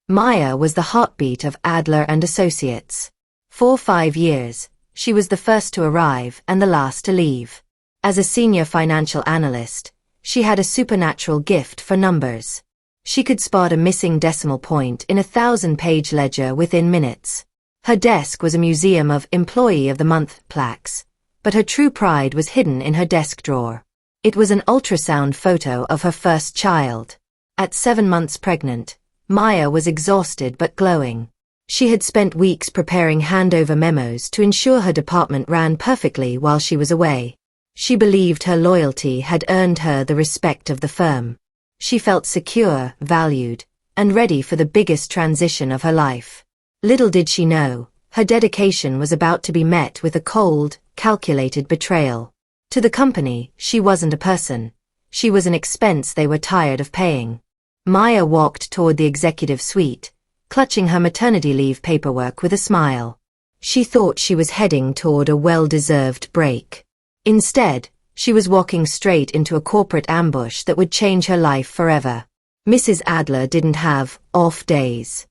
Maya was the heartbeat of Adler and Associates. For 5 years, she was the first to arrive and the last to leave. As a senior financial analyst, she had a supernatural gift for numbers. She could spot a missing decimal point in a 1,000-page ledger within minutes. Her desk was a museum of Employee of the Month plaques, but her true pride was hidden in her desk drawer. It was an ultrasound photo of her first child. At 7 months pregnant, Maya was exhausted but glowing. She had spent weeks preparing handover memos to ensure her department ran perfectly while she was away. She believed her loyalty had earned her the respect of the firm. She felt secure, valued, and ready for the biggest transition of her life. Little did she know, her dedication was about to be met with a cold, calculated betrayal. To the company, she wasn't a person. She was an expense they were tired of paying. Maya walked toward the executive suite, clutching her maternity leave paperwork with a smile. She thought she was heading toward a well-deserved break. Instead, she was walking straight into a corporate ambush that would change her life forever. Mrs. Adler didn't have off days.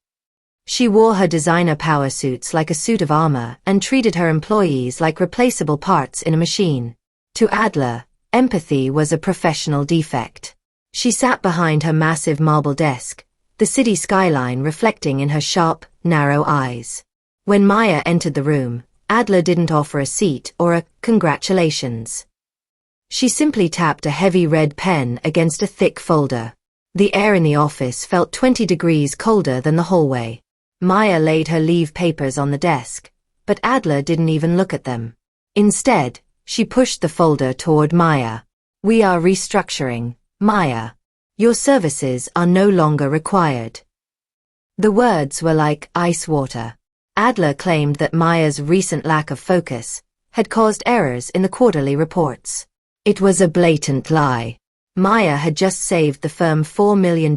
She wore her designer power suits like a suit of armor and treated her employees like replaceable parts in a machine. To Adler, empathy was a professional defect. She sat behind her massive marble desk, the city skyline reflecting in her sharp, narrow eyes. When Maya entered the room, Adler didn't offer a seat or a congratulations. She simply tapped a heavy red pen against a thick folder. The air in the office felt 20 degrees colder than the hallway. Maya laid her leave papers on the desk, but Adler didn't even look at them. Instead, she pushed the folder toward Maya. "We are restructuring, Maya. Your services are no longer required." The words were like ice water. Adler claimed that Maya's recent lack of focus had caused errors in the quarterly reports. It was a blatant lie. Maya had just saved the firm $4 million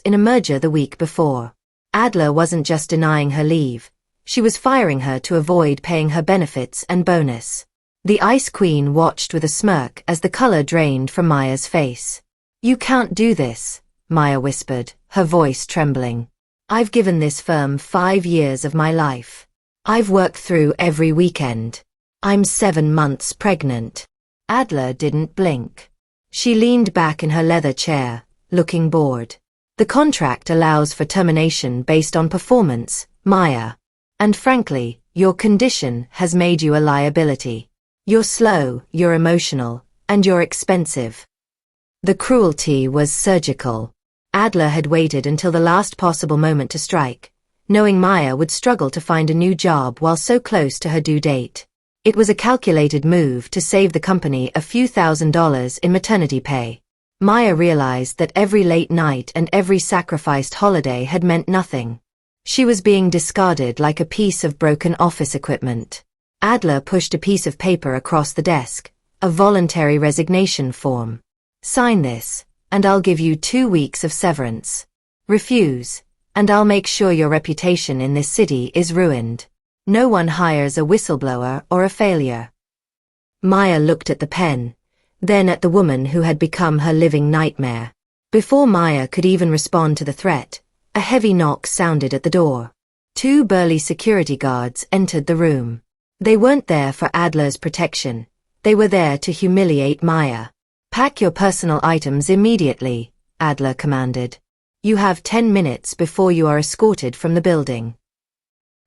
in a merger the week before. Adler wasn't just denying her leave, she was firing her to avoid paying her benefits and bonus. The Ice Queen watched with a smirk as the color drained from Maya's face. "You can't do this," Maya whispered, her voice trembling. "I've given this firm 5 years of my life. I've worked through every weekend. I'm 7 months pregnant." Adler didn't blink. She leaned back in her leather chair, looking bored. "The contract allows for termination based on performance, Maya. And frankly, your condition has made you a liability. You're slow, you're emotional, and you're expensive." The cruelty was surgical. Adler had waited until the last possible moment to strike, knowing Maya would struggle to find a new job while so close to her due date. It was a calculated move to save the company a few $1,000s in maternity pay. Maya realized that every late night and every sacrificed holiday had meant nothing. She was being discarded like a piece of broken office equipment. Adler pushed a piece of paper across the desk, a voluntary resignation form. "Sign this, and I'll give you 2 weeks of severance. Refuse, and I'll make sure your reputation in this city is ruined. No one hires a whistleblower or a failure." Maya looked at the pen, then at the woman who had become her living nightmare. Before Maya could even respond to the threat, a heavy knock sounded at the door. 2 burly security guards entered the room. They weren't there for Adler's protection. They were there to humiliate Maya. "Pack your personal items immediately," Adler commanded. "You have 10 minutes before you are escorted from the building."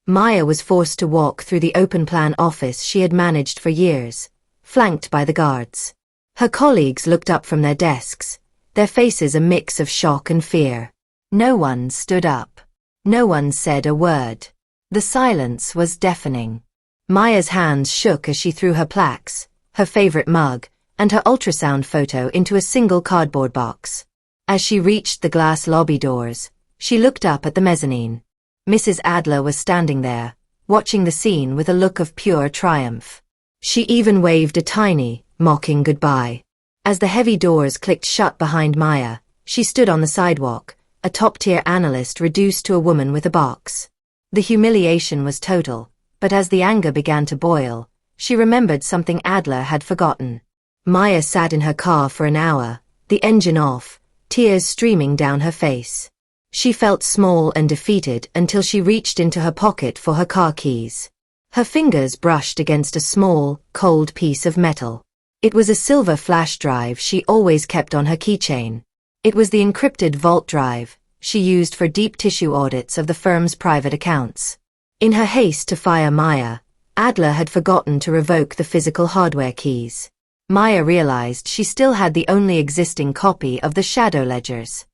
Maya was forced to walk through the open-plan office she had managed for years, flanked by the guards. Her colleagues looked up from their desks, their faces a mix of shock and fear. No one stood up. No one said a word. The silence was deafening. Maya's hands shook as she threw her plaques, her favorite mug, and her ultrasound photo into a single cardboard box. As she reached the glass lobby doors, she looked up at the mezzanine. Mrs. Adler was standing there, watching the scene with a look of pure triumph. She even waved a tiny, mocking goodbye. As the heavy doors clicked shut behind Maya, she stood on the sidewalk, a top-tier analyst reduced to a woman with a box. The humiliation was total, but as the anger began to boil, she remembered something Adler had forgotten. Maya sat in her car for an hour, the engine off, tears streaming down her face. She felt small and defeated until she reached into her pocket for her car keys. Her fingers brushed against a small, cold piece of metal. It was a silver flash drive she always kept on her keychain. It was the encrypted vault drive she used for deep tissue audits of the firm's private accounts. In her haste to fire Maya, Adler had forgotten to revoke the physical hardware keys. Maya realized she still had the only existing copy of the shadow ledgers.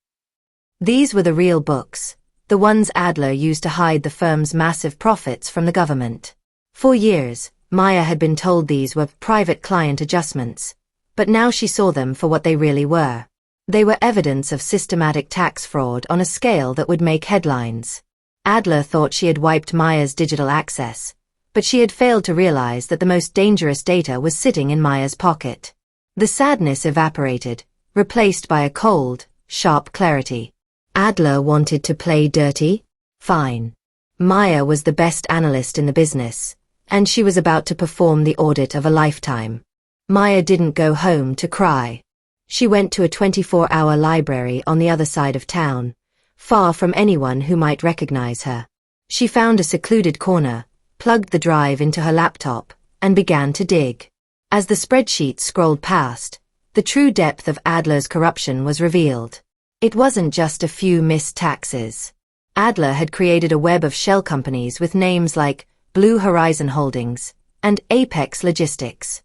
These were the real books, the ones Adler used to hide the firm's massive profits from the government. For years, Maya had been told these were private client adjustments, but now she saw them for what they really were. They were evidence of systematic tax fraud on a scale that would make headlines. Adler thought she had wiped Maya's digital access, but she had failed to realize that the most dangerous data was sitting in Maya's pocket. The sadness evaporated, replaced by a cold, sharp clarity. Adler wanted to play dirty? Fine. Maya was the best analyst in the business, and she was about to perform the audit of a lifetime. Maya didn't go home to cry. She went to a 24-hour library on the other side of town, far from anyone who might recognize her. She found a secluded corner, plugged the drive into her laptop, and began to dig. As the spreadsheet scrolled past, the true depth of Adler's corruption was revealed. It wasn't just a few missed taxes. Adler had created a web of shell companies with names like Blue Horizon Holdings and Apex Logistics.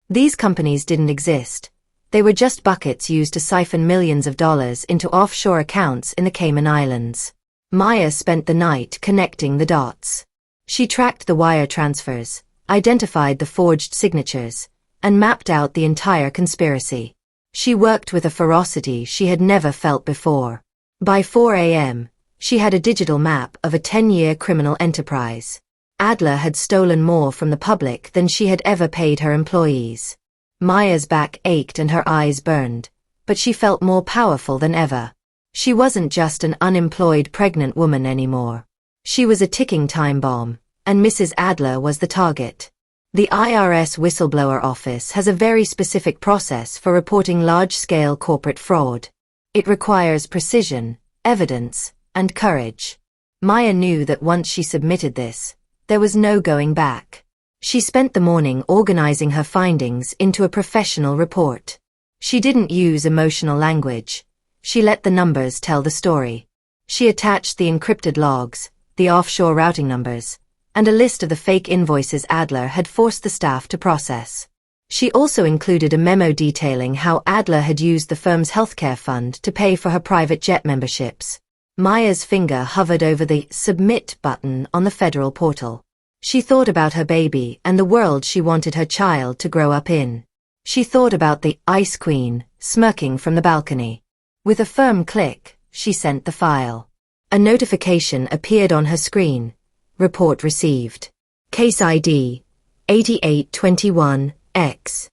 These companies didn't exist. They were just buckets used to siphon millions of dollars into offshore accounts in the Cayman Islands. Maya spent the night connecting the dots. She tracked the wire transfers, identified the forged signatures, and mapped out the entire conspiracy. She worked with a ferocity she had never felt before. By 4 a.m., she had a digital map of a 10-year criminal enterprise. Adler had stolen more from the public than she had ever paid her employees. Maya's back ached and her eyes burned, but she felt more powerful than ever. She wasn't just an unemployed pregnant woman anymore. She was a ticking time bomb, and Mrs. Adler was the target. The IRS Whistleblower Office has a very specific process for reporting large-scale corporate fraud. It requires precision, evidence, and courage. Maya knew that once she submitted this, there was no going back. She spent the morning organizing her findings into a professional report. She didn't use emotional language. She let the numbers tell the story. She attached the encrypted logs, the offshore routing numbers, and a list of the fake invoices Adler had forced the staff to process. She also included a memo detailing how Adler had used the firm's healthcare fund to pay for her private jet memberships. Maya's finger hovered over the Submit button on the federal portal. She thought about her baby and the world she wanted her child to grow up in. She thought about the Ice Queen, smirking from the balcony. With a firm click, she sent the file. A notification appeared on her screen. Report received. Case ID 8821X.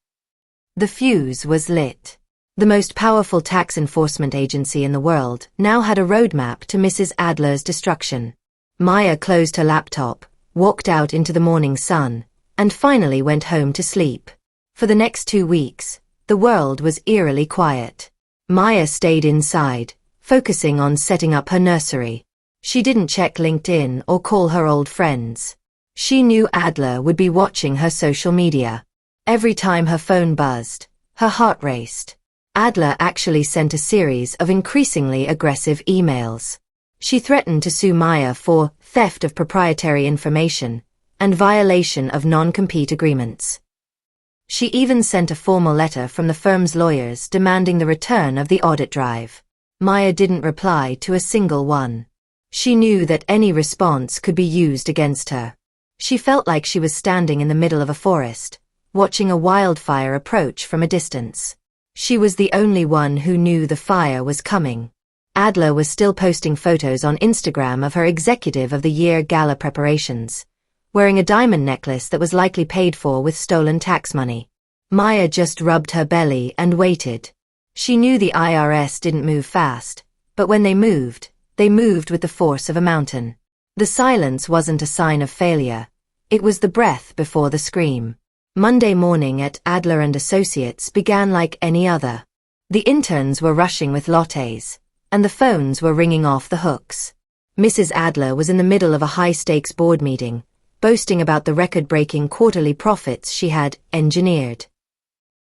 The fuse was lit. The most powerful tax enforcement agency in the world now had a roadmap to Mrs. Adler's destruction. Maya closed her laptop, walked out into the morning sun, and finally went home to sleep. For the next 2 weeks, the world was eerily quiet. Maya stayed inside, focusing on setting up her nursery. She didn't check LinkedIn or call her old friends. She knew Adler would be watching her social media. Every time her phone buzzed, her heart raced. Adler actually sent a series of increasingly aggressive emails. She threatened to sue Maya for theft of proprietary information and violation of non-compete agreements. She even sent a formal letter from the firm's lawyers demanding the return of the audit drive. Maya didn't reply to a single one. She knew that any response could be used against her. She felt like she was standing in the middle of a forest, watching a wildfire approach from a distance. She was the only one who knew the fire was coming. Adler was still posting photos on Instagram of her Executive of the Year gala preparations, wearing a diamond necklace that was likely paid for with stolen tax money. Maya just rubbed her belly and waited. She knew the IRS didn't move fast, but when they moved with the force of a mountain. The silence wasn't a sign of failure. It was the breath before the scream. Monday morning at Adler and Associates began like any other. The interns were rushing with lattes. and the phones were ringing off the hooks. Mrs. Adler was in the middle of a high-stakes board meeting, boasting about the record-breaking quarterly profits she had engineered.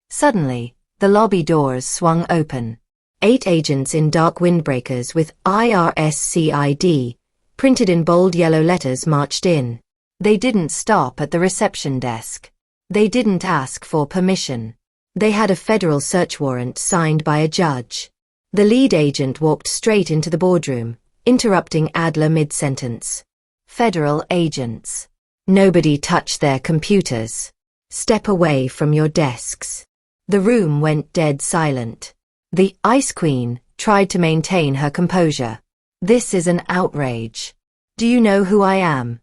Suddenly, the lobby doors swung open. 8 agents in dark windbreakers with IRSCID, printed in bold yellow letters, marched in. They didn't stop at the reception desk. They didn't ask for permission. They had a federal search warrant signed by a judge. The lead agent walked straight into the boardroom, interrupting Adler mid-sentence. Federal agents. Nobody touch their computers. Step away from your desks. The room went dead silent. The Ice Queen tried to maintain her composure. This is an outrage. Do you know who I am?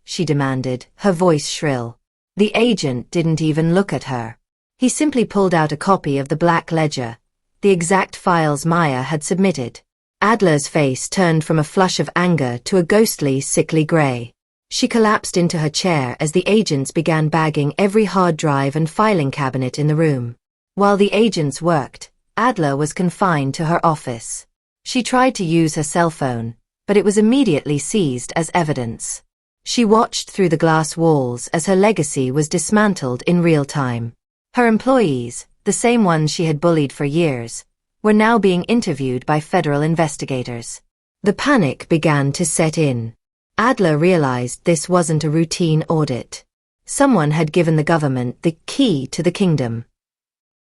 She demanded, her voice shrill. The agent didn't even look at her. He simply pulled out a copy of the Black Ledger, the exact files Maya had submitted. Adler's face turned from a flush of anger to a ghostly, sickly gray. She collapsed into her chair as the agents began bagging every hard drive and filing cabinet in the room. While the agents worked, Adler was confined to her office. She tried to use her cell phone, but it was immediately seized as evidence. She watched through the glass walls as her legacy was dismantled in real time. Her employees, the same ones she had bullied for years, were now being interviewed by federal investigators. The panic began to set in. Adler realized this wasn't a routine audit. Someone had given the government the key to the kingdom.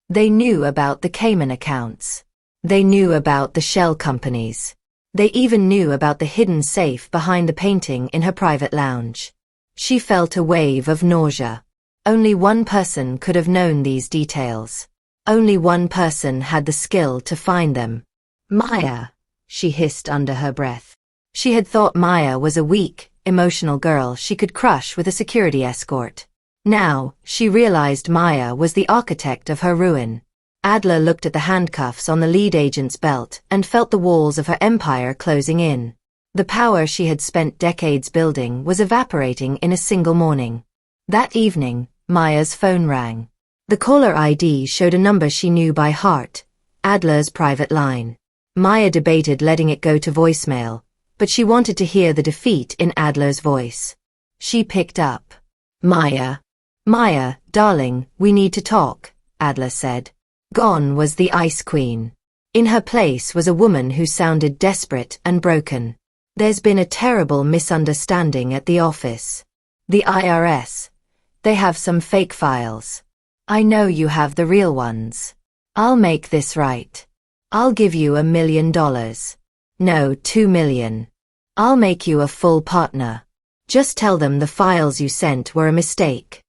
They knew about the Cayman accounts. They knew about the shell companies. They even knew about the hidden safe behind the painting in her private lounge. She felt a wave of nausea. Only one person could have known these details. Only one person had the skill to find them. Maya, she hissed under her breath. She had thought Maya was a weak, emotional girl she could crush with a security escort. Now, she realized Maya was the architect of her ruin. Adler looked at the handcuffs on the lead agent's belt and felt the walls of her empire closing in. The power she had spent decades building was evaporating in a single morning. That evening, Maya's phone rang. The caller ID showed a number she knew by heart, Adler's private line. Maya debated letting it go to voicemail, but she wanted to hear the defeat in Adler's voice. She picked up. Maya, darling, we need to talk, Adler said. Gone was the Ice Queen. In her place was a woman who sounded desperate and broken. There's been a terrible misunderstanding at the office. The IRS. They have some fake files. I know you have the real ones. I'll make this right. I'll give you $1 million. No, $2 million. I'll make you a full partner. Just tell them the files you sent were a mistake.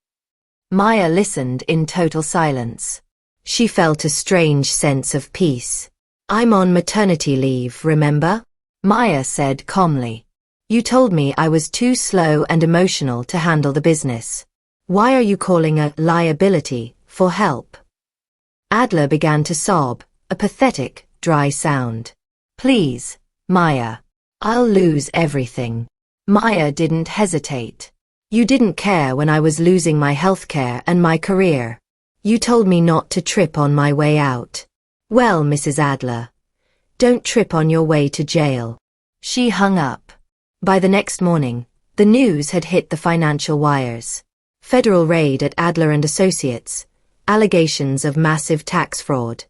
Maya listened in total silence. She felt a strange sense of peace. I'm on maternity leave, remember? Maya said calmly. You told me I was too slow and emotional to handle the business. Why are you calling a liability for help? Adler began to sob, a pathetic, dry sound. Please, Maya. I'll lose everything. Maya didn't hesitate. You didn't care when I was losing my healthcare and my career. You told me not to trip on my way out. Well, Mrs. Adler, don't trip on your way to jail. She hung up. By the next morning, the news had hit the financial wires. Federal raid at Adler and Associates, allegations of massive tax fraud.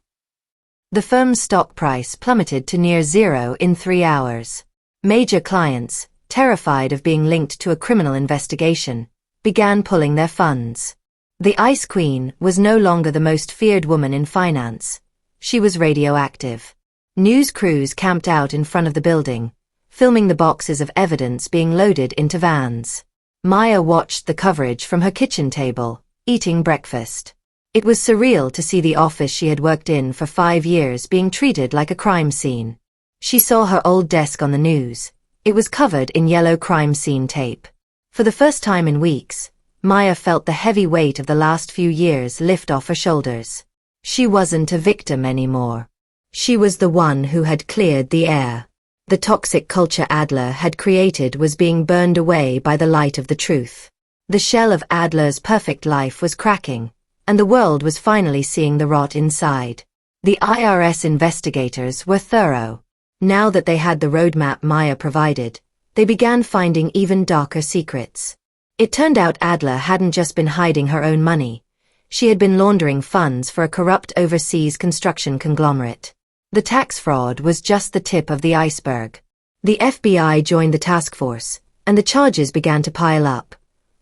The firm's stock price plummeted to near zero in 3 hours. Major clients, terrified of being linked to a criminal investigation, began pulling their funds. The Ice Queen was no longer the most feared woman in finance. She was radioactive. News crews camped out in front of the building, filming the boxes of evidence being loaded into vans. Maya watched the coverage from her kitchen table, eating breakfast. It was surreal to see the office she had worked in for 5 years being treated like a crime scene. She saw her old desk on the news. It was covered in yellow crime scene tape. For the first time in weeks, Maya felt the heavy weight of the last few years lift off her shoulders. She wasn't a victim anymore. She was the one who had cleared the air. The toxic culture Adler had created was being burned away by the light of the truth. The shell of Adler's perfect life was cracking, and the world was finally seeing the rot inside. The IRS investigators were thorough. Now that they had the roadmap Maya provided, they began finding even darker secrets. It turned out Adler hadn't just been hiding her own money. She had been laundering funds for a corrupt overseas construction conglomerate. The tax fraud was just the tip of the iceberg. The FBI joined the task force, and the charges began to pile up.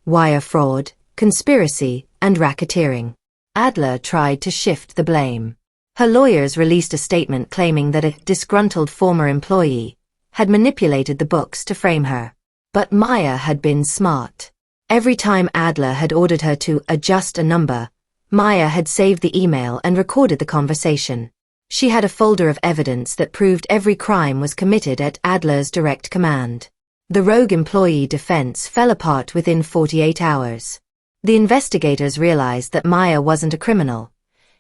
Wire fraud, conspiracy, and racketeering. Adler tried to shift the blame. Her lawyers released a statement claiming that a disgruntled former employee had manipulated the books to frame her. But Maya had been smart. Every time Adler had ordered her to adjust a number, Maya had saved the email and recorded the conversation. She had a folder of evidence that proved every crime was committed at Adler's direct command. The rogue employee defense fell apart within 48 hours. The investigators realized that Maya wasn't a criminal.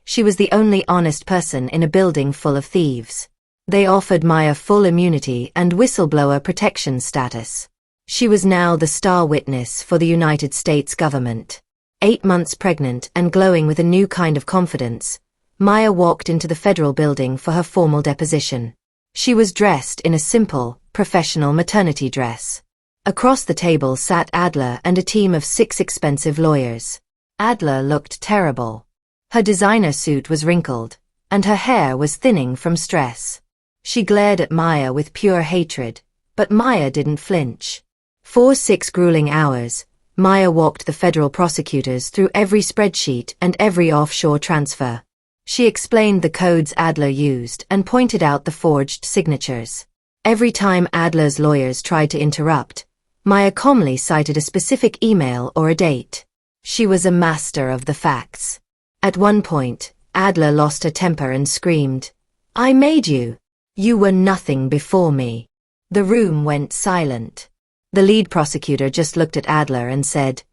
She was the only honest person in a building full of thieves. They offered Maya full immunity and whistleblower protection status. She was now the star witness for the United States government. 8 months pregnant and glowing with a new kind of confidence, Maya walked into the federal building for her formal deposition. She was dressed in a simple, professional maternity dress. Across the table sat Adler and a team of 6 expensive lawyers. Adler looked terrible. Her designer suit was wrinkled, and her hair was thinning from stress. She glared at Maya with pure hatred, but Maya didn't flinch. For 6 grueling hours, Maya walked the federal prosecutors through every spreadsheet and every offshore transfer. She explained the codes Adler used and pointed out the forged signatures. Every time Adler's lawyers tried to interrupt, Maya calmly cited a specific email or a date. She was a master of the facts. At one point, Adler lost her temper and screamed, "I made you! You were nothing before me." The room went silent. The lead prosecutor just looked at Adler and said,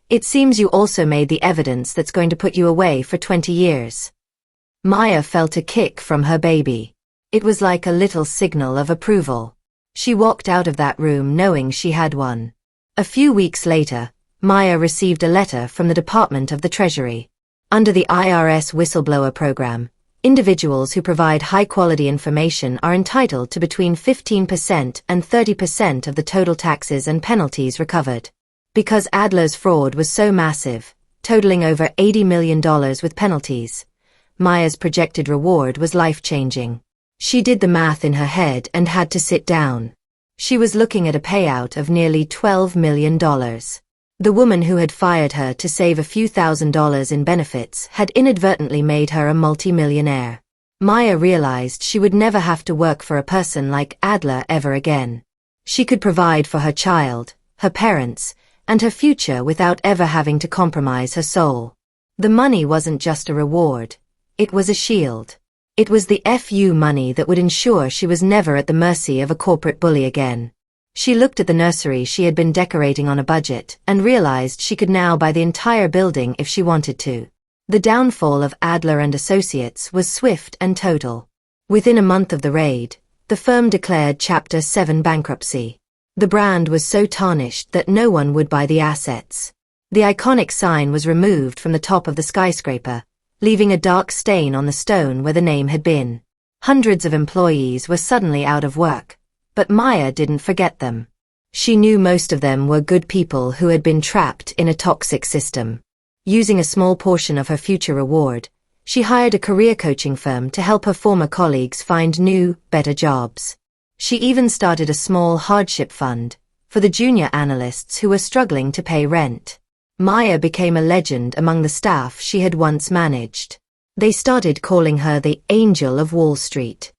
"It seems you also made the evidence that's going to put you away for 20 years. Maya felt a kick from her baby. It was like a little signal of approval. She walked out of that room knowing she had won. A few weeks later, Maya received a letter from the Department of the Treasury. Under the IRS whistleblower program, individuals who provide high-quality information are entitled to between 15% and 30% of the total taxes and penalties recovered. Because Adler's fraud was so massive, totaling over $80 million with penalties, Maya's projected reward was life-changing. She did the math in her head and had to sit down. She was looking at a payout of nearly $12 million. The woman who had fired her to save a few $1,000s in benefits had inadvertently made her a multimillionaire. Maya realized she would never have to work for a person like Adler ever again. She could provide for her child, her parents, and her future without ever having to compromise her soul. The money wasn't just a reward. It was a shield. It was the FU money that would ensure she was never at the mercy of a corporate bully again. She looked at the nursery she had been decorating on a budget and realized she could now buy the entire building if she wanted to. The downfall of Adler and Associates was swift and total. Within a month of the raid, the firm declared Chapter 7 bankruptcy. The brand was so tarnished that no one would buy the assets. The iconic sign was removed from the top of the skyscraper, leaving a dark stain on the stone where the name had been. Hundreds of employees were suddenly out of work. But Maya didn't forget them. She knew most of them were good people who had been trapped in a toxic system. Using a small portion of her future reward, she hired a career coaching firm to help her former colleagues find new, better jobs. She even started a small hardship fund for the junior analysts who were struggling to pay rent. Maya became a legend among the staff she had once managed. They started calling her the Angel of Wall Street.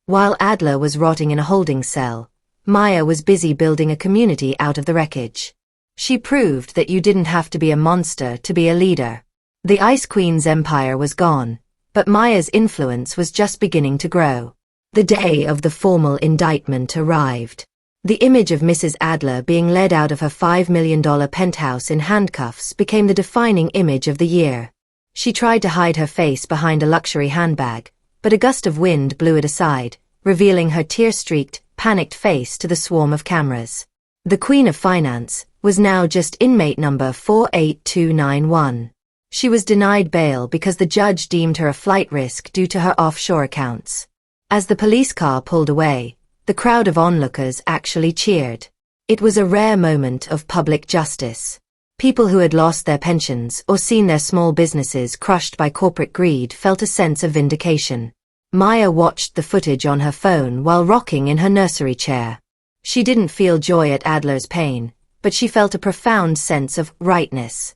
While Adler was rotting in a holding cell, Maya was busy building a community out of the wreckage. She proved that you didn't have to be a monster to be a leader. The Ice Queen's empire was gone, but Maya's influence was just beginning to grow. The day of the formal indictment arrived. The image of Mrs. Adler being led out of her $5 million penthouse in handcuffs became the defining image of the year. She tried to hide her face behind a luxury handbag, but a gust of wind blew it aside, revealing her tear-streaked, panicked face to the swarm of cameras. The Queen of Finance was now just inmate number 48291. She was denied bail because the judge deemed her a flight risk due to her offshore accounts. As the police car pulled away, the crowd of onlookers actually cheered. It was a rare moment of public justice. People who had lost their pensions or seen their small businesses crushed by corporate greed felt a sense of vindication. Maya watched the footage on her phone while rocking in her nursery chair. She didn't feel joy at Adler's pain, but she felt a profound sense of rightness.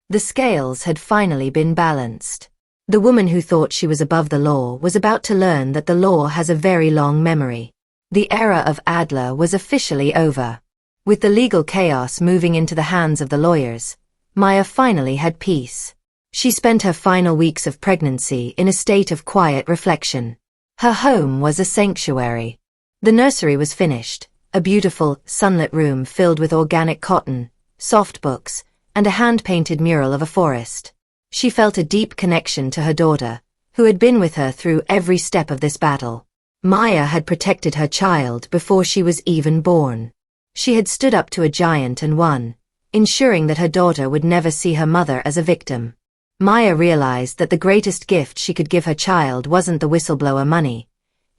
The scales had finally been balanced. The woman who thought she was above the law was about to learn that the law has a very long memory. The era of Adler was officially over. With the legal chaos moving into the hands of the lawyers, Maya finally had peace. She spent her final weeks of pregnancy in a state of quiet reflection. Her home was a sanctuary. The nursery was finished, a beautiful, sunlit room filled with organic cotton, soft books, and a hand-painted mural of a forest. She felt a deep connection to her daughter, who had been with her through every step of this battle. Maya had protected her child before she was even born. She had stood up to a giant and won, ensuring that her daughter would never see her mother as a victim. Maya realized that the greatest gift she could give her child wasn't the whistleblower money.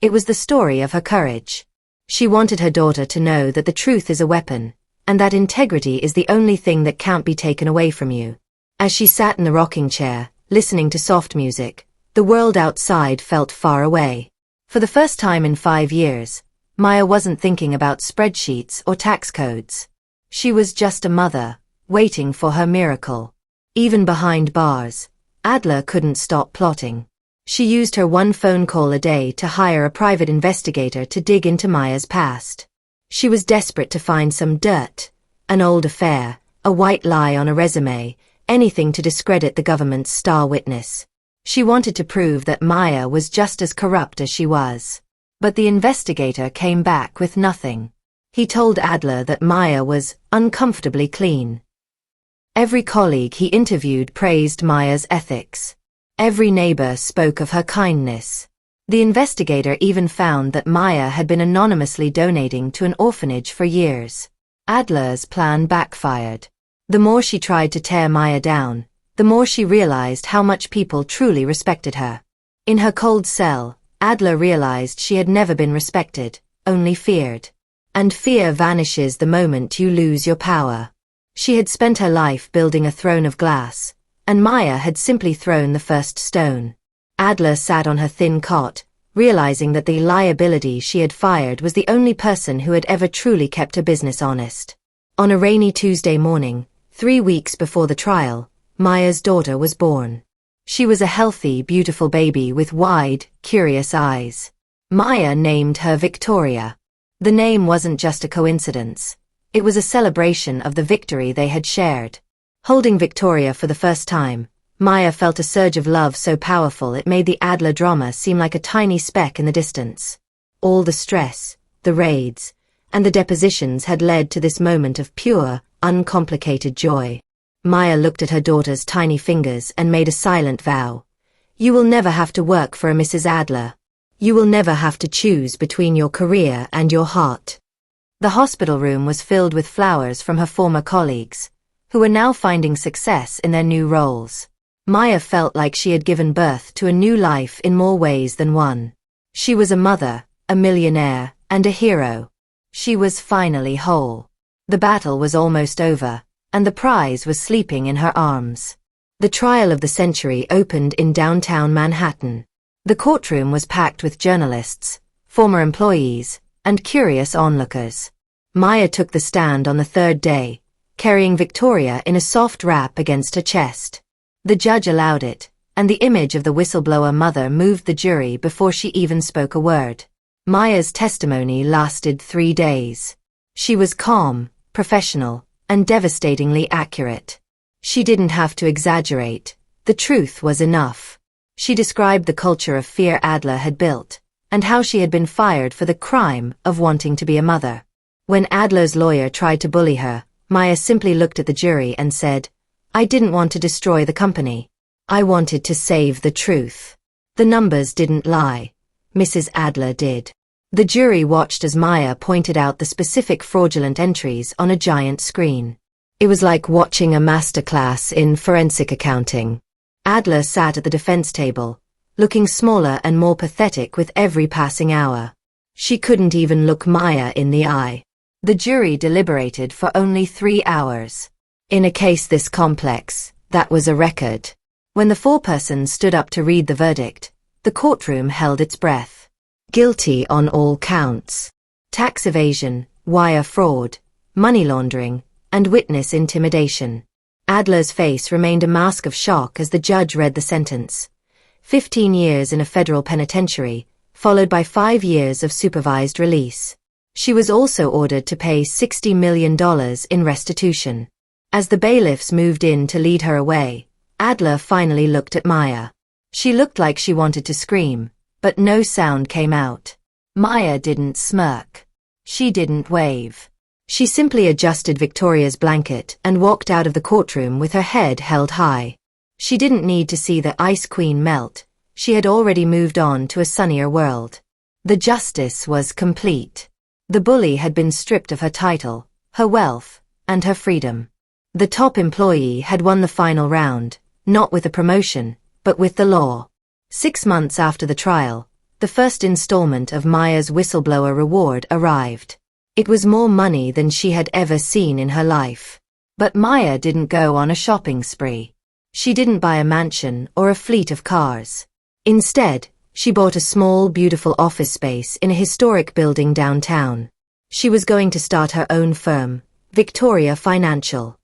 It was the story of her courage. She wanted her daughter to know that the truth is a weapon, and that integrity is the only thing that can't be taken away from you. As she sat in the rocking chair, listening to soft music, the world outside felt far away. For the first time in 5 years, Maya wasn't thinking about spreadsheets or tax codes. She was just a mother, waiting for her miracle. Even behind bars, Adler couldn't stop plotting. She used her one phone call a day to hire a private investigator to dig into Maya's past. She was desperate to find some dirt, an old affair, a white lie on a resume, anything to discredit the government's star witness. She wanted to prove that Maya was just as corrupt as she was. But the investigator came back with nothing. He told Adler that Maya was uncomfortably clean. Every colleague he interviewed praised Maya's ethics. Every neighbor spoke of her kindness. The investigator even found that Maya had been anonymously donating to an orphanage for years. Adler's plan backfired. The more she tried to tear Maya down, the more she realized how much people truly respected her. In her cold cell, Adler realized she had never been respected, only feared. And fear vanishes the moment you lose your power. She had spent her life building a throne of glass, and Maya had simply thrown the first stone. Adler sat on her thin cot, realizing that the liability she had fired was the only person who had ever truly kept her business honest. On a rainy Tuesday morning, 3 weeks before the trial, Maya's daughter was born. She was a healthy, beautiful baby with wide, curious eyes. Maya named her Victoria. The name wasn't just a coincidence. It was a celebration of the victory they had shared. Holding Victoria for the first time, Maya felt a surge of love so powerful it made the Adler drama seem like a tiny speck in the distance. All the stress, the raids, and the depositions had led to this moment of pure, uncomplicated joy. Maya looked at her daughter's tiny fingers and made a silent vow. You will never have to work for a Mrs. Adler. You will never have to choose between your career and your heart. The hospital room was filled with flowers from her former colleagues, who were now finding success in their new roles. Maya felt like she had given birth to a new life in more ways than one. She was a mother, a millionaire, and a hero. She was finally whole. The battle was almost over, and the prize was sleeping in her arms. The trial of the century opened in downtown Manhattan. The courtroom was packed with journalists, former employees, and curious onlookers. Maya took the stand on the third day, carrying Victoria in a soft wrap against her chest. The judge allowed it, and the image of the whistleblower mother moved the jury before she even spoke a word. Maya's testimony lasted 3 days. She was calm, professional, and devastatingly accurate. She didn't have to exaggerate. The truth was enough. She described the culture of fear Adler had built, and how she had been fired for the crime of wanting to be a mother. When Adler's lawyer tried to bully her, Maya simply looked at the jury and said, I didn't want to destroy the company. I wanted to save the truth. The numbers didn't lie. Mrs. Adler did. The jury watched as Maya pointed out the specific fraudulent entries on a giant screen. It was like watching a masterclass in forensic accounting. Adler sat at the defense table, looking smaller and more pathetic with every passing hour. She couldn't even look Maya in the eye. The jury deliberated for only 3 hours. In a case this complex, that was a record. When the foreperson stood up to read the verdict, the courtroom held its breath. Guilty on all counts. Tax evasion, wire fraud, money laundering, and witness intimidation. Adler's face remained a mask of shock as the judge read the sentence. 15 years in a federal penitentiary, followed by 5 years of supervised release. She was also ordered to pay $60 million in restitution. As the bailiffs moved in to lead her away, Adler finally looked at Maya. She looked like she wanted to scream, but no sound came out. Maya didn't smirk. She didn't wave. She simply adjusted Victoria's blanket and walked out of the courtroom with her head held high. She didn't need to see the Ice Queen melt. She had already moved on to a sunnier world. The justice was complete. The bully had been stripped of her title, her wealth, and her freedom. The top employee had won the final round, not with a promotion, but with the law. 6 months after the trial, the first installment of Maya's whistleblower reward arrived. It was more money than she had ever seen in her life. But Maya didn't go on a shopping spree. She didn't buy a mansion or a fleet of cars. Instead, she bought a small, beautiful office space in a historic building downtown. She was going to start her own firm, Victoria Financial.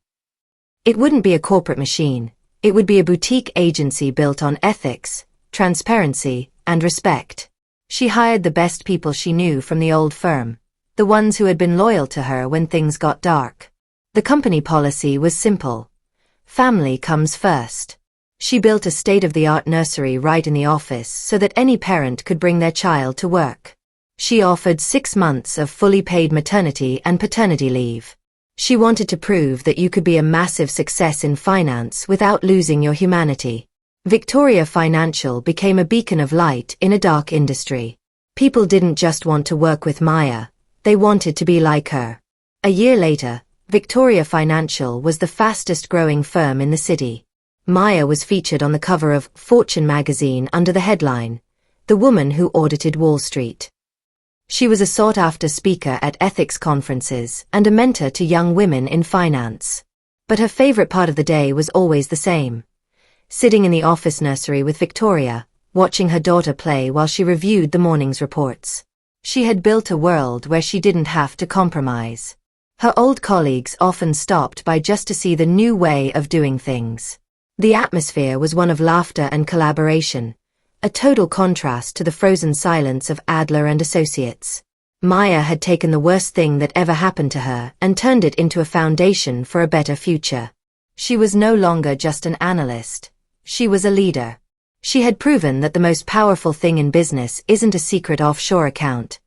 It wouldn't be a corporate machine. It would be a boutique agency built on ethics, transparency, and respect. She hired the best people she knew from the old firm, the ones who had been loyal to her when things got dark. The company policy was simple. Family comes first. She built a state-of-the-art nursery right in the office so that any parent could bring their child to work. She offered 6 months of fully paid maternity and paternity leave. She wanted to prove that you could be a massive success in finance without losing your humanity. Victoria Financial became a beacon of light in a dark industry. People didn't just want to work with Maya, they wanted to be like her. A year later, Victoria Financial was the fastest-growing firm in the city. Maya was featured on the cover of Fortune magazine under the headline, "The Woman Who Audited Wall Street." She was a sought-after speaker at ethics conferences and a mentor to young women in finance. But her favorite part of the day was always the same. Sitting in the office nursery with Victoria, watching her daughter play while she reviewed the morning's reports. She had built a world where she didn't have to compromise. Her old colleagues often stopped by just to see the new way of doing things. The atmosphere was one of laughter and collaboration, a total contrast to the frozen silence of Adler and Associates. Maya had taken the worst thing that ever happened to her and turned it into a foundation for a better future. She was no longer just an analyst. She was a leader. She had proven that the most powerful thing in business isn't a secret offshore account.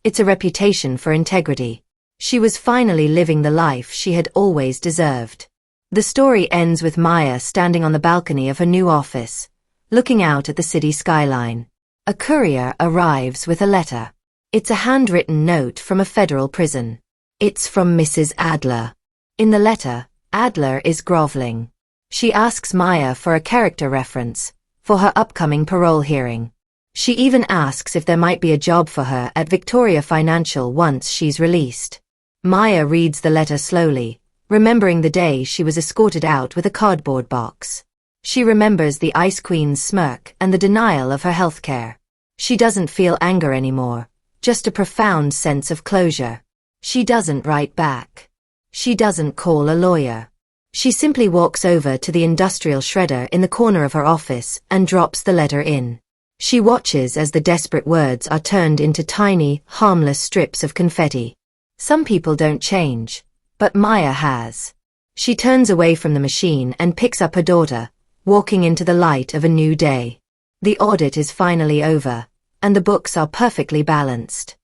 It's a reputation for integrity. She was finally living the life she had always deserved. The story ends with Maya standing on the balcony of her new office, looking out at the city skyline. A courier arrives with a letter. It's a handwritten note from a federal prison. It's from Mrs. Adler. In the letter, Adler is groveling. She asks Maya for a character reference for her upcoming parole hearing. She even asks if there might be a job for her at Victoria Financial once she's released. Maya reads the letter slowly, remembering the day she was escorted out with a cardboard box. She remembers the Ice Queen's smirk and the denial of her health care. She doesn't feel anger anymore, just a profound sense of closure. She doesn't write back. She doesn't call a lawyer. She simply walks over to the industrial shredder in the corner of her office and drops the letter in. She watches as the desperate words are turned into tiny, harmless strips of confetti. Some people don't change, but Maya has. She turns away from the machine and picks up her daughter, walking into the light of a new day. The audit is finally over, and the books are perfectly balanced.